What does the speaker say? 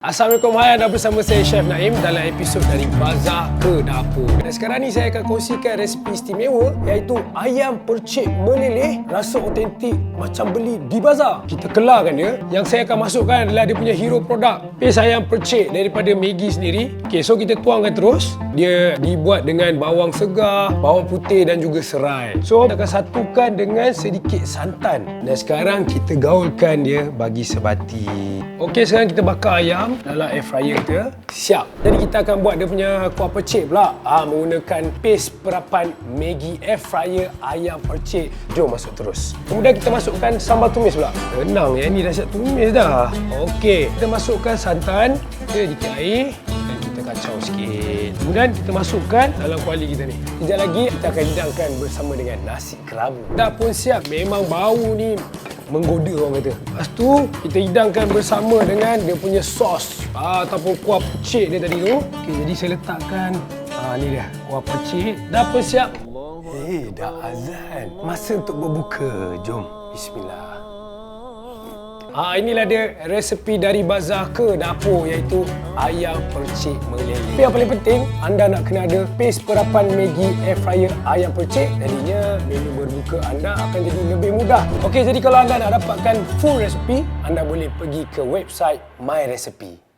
Assalamualaikum, hai, anda bersama saya Chef Naim dalam episod dari Bazar ke Dapur. Dan sekarang ni saya akan kongsikan resipi istimewa iaitu ayam percik meleleh rasa otentik macam beli di bazar. Kita kelarkan dia. Yang saya akan masukkan adalah dia punya hero produk, paste ayam percik daripada Maggi sendiri. Okay, so kita tuangkan terus. Dia dibuat dengan bawang segar, bawang putih dan juga serai. So kita akan satukan dengan sedikit santan. Dan sekarang kita gaulkan dia bagi sebati. Okey, sekarang kita bakar ayam dalam air fryer kita. Siap. Jadi kita akan buat dia punya kuah percik pula. Menggunakan paste perapan Maggi air fryer ayam percik. Jom masuk terus. Kemudian kita masukkan sambal tumis pula. Tenang ya, ni dah siap tumis dah. Okey, kita masukkan santan, sedikit air dan kita kacau sikit. Kemudian kita masukkan dalam kuali kita ni. Sekejap lagi kita akan hidangkan bersama dengan nasi kerabu. Dah pun siap. Memang bau ni menggoda orang kata. Lepas tu kita hidangkan bersama dengan dia punya sos ataupun kuah percik dia tadi tu. Okey, jadi saya letakkan ni dia kuah percik. Dah pun siap. Dah azan. Masa untuk berbuka. Jom. Bismillah. Inilah dia resepi dari Bazar ke Dapur iaitu ayam percik meleleh. Tapi yang paling penting, anda nak kena ada paste perapan Maggi air fryer ayam percik. Jadinya menu berbuka anda akan jadi lebih mudah. Okey, jadi kalau anda nak dapatkan full resepi, anda boleh pergi ke website My Recipe.